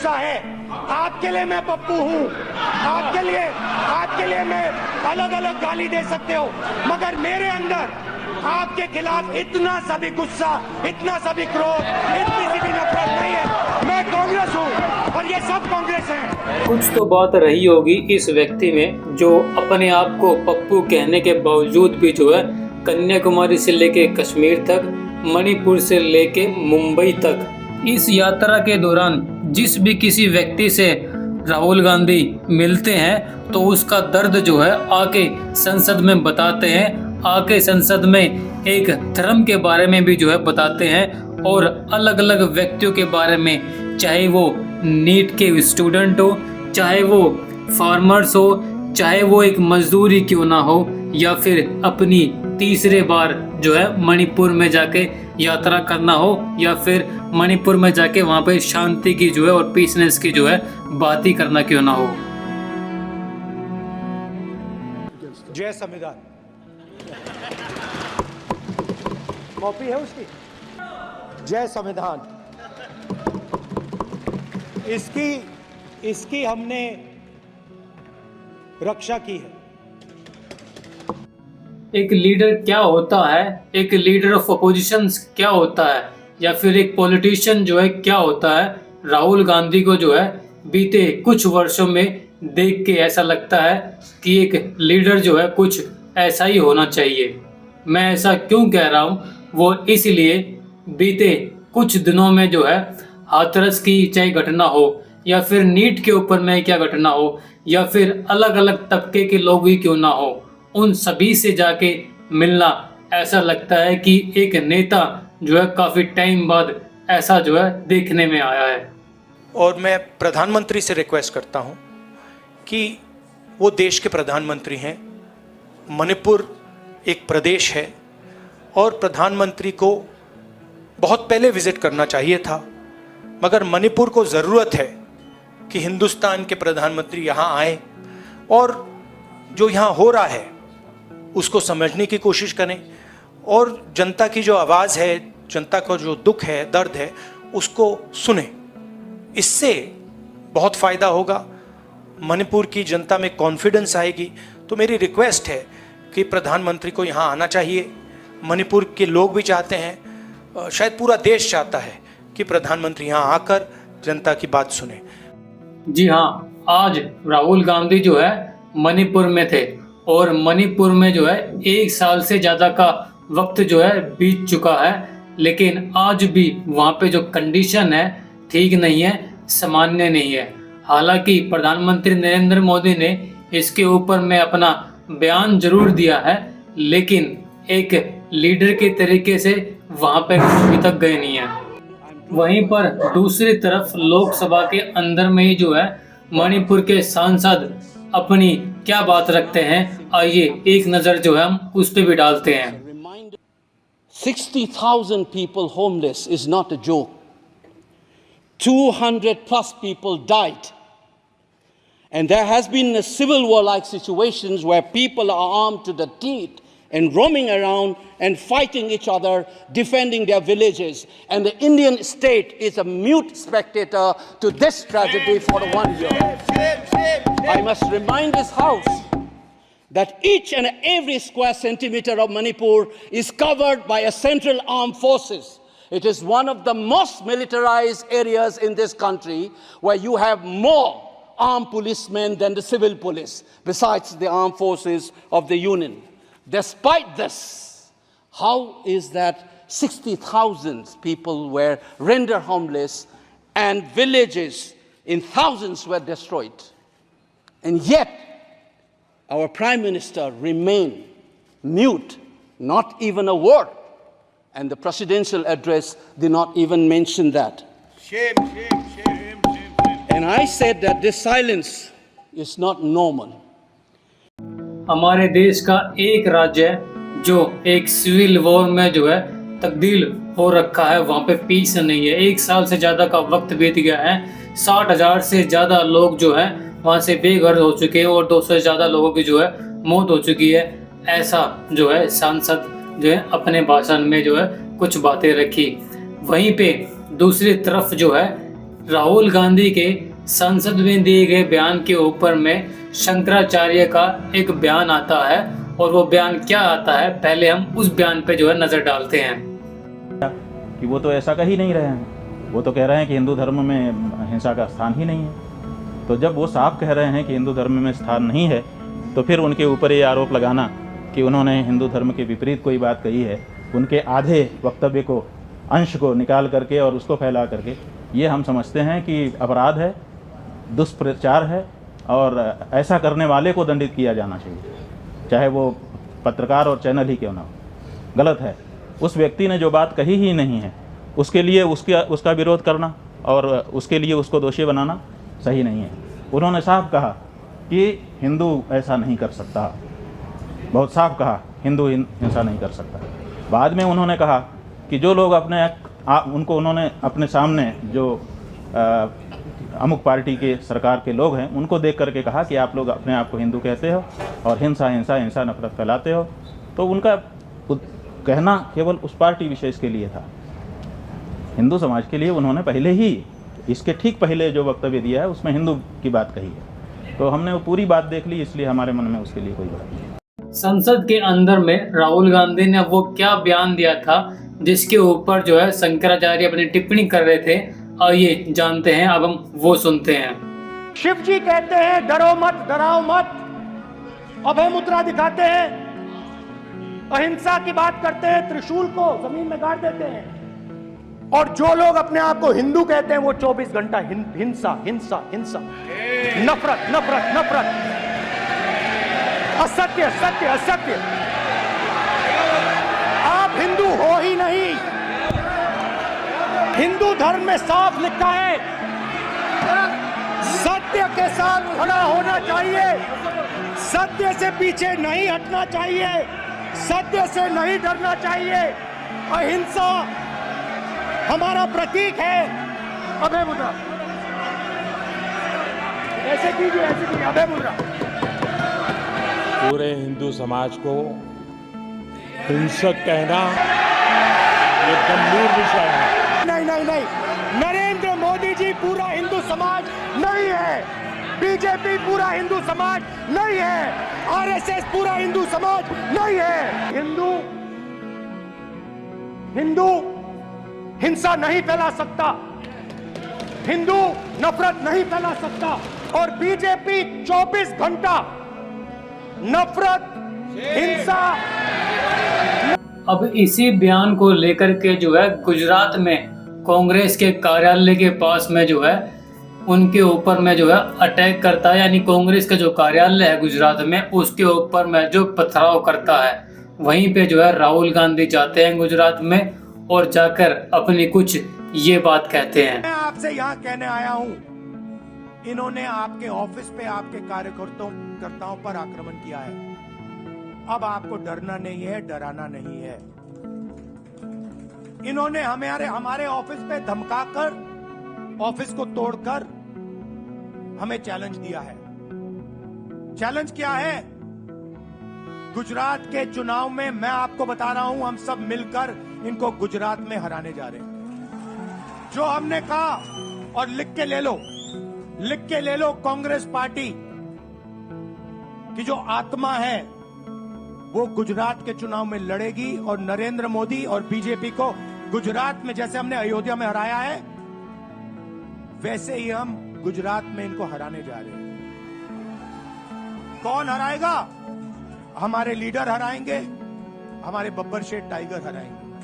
गुस्सा है। आपके लिए मैं पप्पू हूँ, आपके लिए मैं अलग अलग गाली दे सकते हो, मगर मेरे अंदर आपके खिलाफ इतना सा भी गुस्सा, इतना सा भी क्रोध, इतनी सी भी नफरत नहीं है। मैं कांग्रेस हूँ और ये सब कांग्रेस हैं। कुछ तो बात रही होगी इस व्यक्ति में, जो अपने आप को पप्पू कहने के बावजूद भी जो है कन्याकुमारी से लेके कश्मीर तक, मणिपुर से लेके मुंबई तक, इस यात्रा के दौरान जिस भी किसी व्यक्ति से राहुल गांधी मिलते हैं तो उसका दर्द जो है आके संसद में बताते हैं, आके संसद में एक धर्म के बारे में भी जो है बताते हैं और अलग अलग व्यक्तियों के बारे में, चाहे वो नीट के स्टूडेंट हो, चाहे वो फार्मर्स हो, चाहे वो एक मजदूरी क्यों ना हो, या फिर अपनी तीसरे बार जो है मणिपुर में जाके यात्रा करना हो, या फिर मणिपुर में जाके वहाँ पे शांति की जो है और पीसनेस की जो है बात ही करना क्यों ना हो। जय संविधान कॉपी है उसकी। जय संविधान, इसकी हमने रक्षा की है। एक लीडर क्या होता है, एक लीडर ऑफ अपोजिशन क्या होता है, या फिर एक पॉलिटिशियन जो है क्या होता है, राहुल गांधी को जो है बीते कुछ वर्षों में देख के ऐसा लगता है कि एक लीडर जो है कुछ ऐसा ही होना चाहिए। मैं ऐसा क्यों कह रहा हूँ, वो इसलिए बीते कुछ दिनों में जो है हाथरस की चाहे घटना हो, या फिर नीट के ऊपर में क्या घटना हो, या फिर अलग अलग तबके के लोग ही क्यों ना हो, उन सभी से जाके मिलना ऐसा लगता है कि एक नेता जो है काफ़ी टाइम बाद ऐसा जो है देखने में आया है। और मैं प्रधानमंत्री से रिक्वेस्ट करता हूं कि वो देश के प्रधानमंत्री हैं, मणिपुर एक प्रदेश है और प्रधानमंत्री को बहुत पहले विजिट करना चाहिए था, मगर मणिपुर को ज़रूरत है कि हिंदुस्तान के प्रधानमंत्री यहाँ आए और जो यहाँ हो रहा है उसको समझने की कोशिश करें और जनता की जो आवाज़ है, जनता का जो दुख है, दर्द है, उसको सुने। इससे बहुत फ़ायदा होगा, मणिपुर की जनता में कॉन्फिडेंस आएगी। तो मेरी रिक्वेस्ट है कि प्रधानमंत्री को यहाँ आना चाहिए। मणिपुर के लोग भी चाहते हैं, शायद पूरा देश चाहता है कि प्रधानमंत्री यहाँ आकर जनता की बात सुने। जी हाँ, आज राहुल गांधी जो है मणिपुर में थे और मणिपुर में जो है 1 साल से ज़्यादा का वक्त जो है बीत चुका है, लेकिन आज भी वहाँ पे जो कंडीशन है ठीक नहीं है, सामान्य नहीं है। हालांकि प्रधानमंत्री नरेंद्र मोदी ने इसके ऊपर में अपना बयान जरूर दिया है, लेकिन एक लीडर के तरीके से वहाँ पे अभी तक गए नहीं है। वहीं पर दूसरी तरफ लोकसभा के अंदर में ही जो है मणिपुर के सांसद अपनी क्या बात रखते हैं, आइए एक नज़र जो है हम उस पर भी डालते हैं। 60,000 people homeless is not a joke. 200 plus people died. And there has been a civil war-like situations where people are armed to the teeth and roaming around and fighting each other, defending their villages. And the Indian state is a mute spectator to this tragedy for 1 year. I must remind this House that each and every square centimeter of Manipur is covered by a central armed forces. It is one of the most militarized areas in this country where you have more armed policemen than the civil police, besides the armed forces of the Union. Despite this, how is that 60,000 people were rendered homeless and villages in thousands were destroyed? And yet, our Prime Minister remained mute, not even a word. And the presidential address did not even mention that. Shame, shame, shame, shame. And I said that this silence is not normal. हमारे देश का एक राज्य जो एक civil war में जो है तब्दील हो रखा है, वहाँ पे पीस नहीं है। 1 साल से ज़्यादा का वक्त बीत गया है, 60,000 से ज़्यादा लोग जो है वहाँ से बेघर हो चुके हैं और 200 से ज़्यादा लोगों की जो है मौत हो चुकी है। ऐसा जो है सांसद जो है अपने भाषण में जो है कुछ बातें रखी। वहीं पे दूसरी तरफ जो है राहुल गांधी के संसद में दिए गए बयान के ऊपर में शंकराचार्य का एक बयान आता है, और वो बयान क्या आता है पहले हम उस बयान पे जो है नजर डालते हैं। कि वो तो ऐसा कह ही नहीं रहे हैं, वो तो कह रहे हैं कि हिंदू धर्म में हिंसा का स्थान ही नहीं है। तो जब वो साफ कह रहे हैं कि हिंदू धर्म में स्थान नहीं है, तो फिर उनके ऊपर ये आरोप लगाना कि उन्होंने हिंदू धर्म के विपरीत कोई बात कही है, उनके आधे वक्तव्य को, अंश को निकाल करके और उसको फैला करके, ये हम समझते हैं कि अपराध है, दुष्प्रचार है, और ऐसा करने वाले को दंडित किया जाना चाहिए, चाहे वो पत्रकार और चैनल ही क्यों ना हो। गलत है। उस व्यक्ति ने जो बात कही ही नहीं है उसके लिए उसका विरोध करना और उसके लिए उसको दोषी बनाना सही नहीं है। उन्होंने साफ कहा कि हिंदू ऐसा नहीं कर सकता, बहुत साफ कहा हिंदू हिंसा नहीं कर सकता। बाद में उन्होंने कहा कि जो लोग उनको उन्होंने अपने सामने जो अमुक पार्टी के सरकार के लोग हैं उनको देख करके कहा कि आप लोग अपने आप को हिंदू कहते हो और हिंसा नफरत फैलाते हो। तो उनका कहना केवल उस पार्टी विशेष के लिए था। हिंदू समाज के लिए उन्होंने पहले ही, इसके ठीक पहले जो वक्तव्य दिया है उसमें हिंदू की बात कही है। तो हमने वो पूरी बात देख ली, इसलिए हमारे मन में उसके लिए कोई बात नहीं। संसद के अंदर में राहुल गांधी ने वो क्या बयान दिया था जिसके ऊपर जो है शंकराचार्य अपनी टिप्पणी कर रहे थे, और ये जानते हैं, अब हम वो सुनते हैं। शिव जी कहते हैं डरो मत, डराओ मत, अभय मुद्रा दिखाते हैं, अहिंसा की बात करते हैं, त्रिशूल को जमीन में गाड़ देते हैं, और जो लोग अपने आप को हिंदू कहते हैं वो 24 घंटा हिंसा हिंसा हिंसा, नफरत नफरत नफरत, असत्य सत्य असत्य। आप हिंदू हो ही नहीं। हिंदू धर्म में साफ लिखा है सत्य के साथ खड़ा होना चाहिए, सत्य से पीछे नहीं हटना चाहिए, सत्य से नहीं डरना चाहिए। अहिंसा हमारा प्रतीक है। अभय मुद्रा ऐसे कीजिए, ऐसे कीजिए, अभय मुद्रा। पूरे हिंदू समाज को हिंसक कहना ये गंभीर विषय है। नहीं नहीं नहीं, नरेंद्र मोदी जी पूरा हिंदू समाज नहीं है, बीजेपी पूरा हिंदू समाज नहीं है, आरएसएस पूरा हिंदू समाज नहीं है। हिंदू हिंसा नहीं फैला सकता, हिंदू नफरत नहीं फैला सकता, और बीजेपी 24 घंटा नफरत हिंसा। अब इसी बयान को लेकर के जो है गुजरात में कांग्रेस के कार्यालय के पास में जो है उनके ऊपर में जो है अटैक करता है, यानी कांग्रेस का जो कार्यालय है गुजरात में उसके ऊपर में जो पथराव करता है, वहीं पे जो है राहुल गांधी जाते हैं गुजरात में और जाकर अपनी कुछ ये बात कहते हैं। मैं आपसे यहाँ कहने आया हूँ, इन्होंने आपके ऑफिस पे आपके कार्यकर्ताओं पर आक्रमण किया है। अब आपको डरना नहीं है, डराना नहीं है। इन्होंने हमारे ऑफिस पे धमकाकर, ऑफिस को तोड़कर हमें चैलेंज दिया है। चैलेंज क्या है? गुजरात के चुनाव में मैं आपको बता रहा हूं, हम सब मिलकर इनको गुजरात में हराने जा रहे हैं। जो हमने कहा, और लिख के ले लो, कांग्रेस पार्टी की जो आत्मा है वो गुजरात के चुनाव में लड़ेगी, और नरेंद्र मोदी और बीजेपी को गुजरात में जैसे हमने अयोध्या में हराया है वैसे ही हम गुजरात में इनको हराने जा रहे हैं। कौन हराएगा? हमारे लीडर हराएंगे, हमारे बब्बर शेठ टाइगर हराएंगे।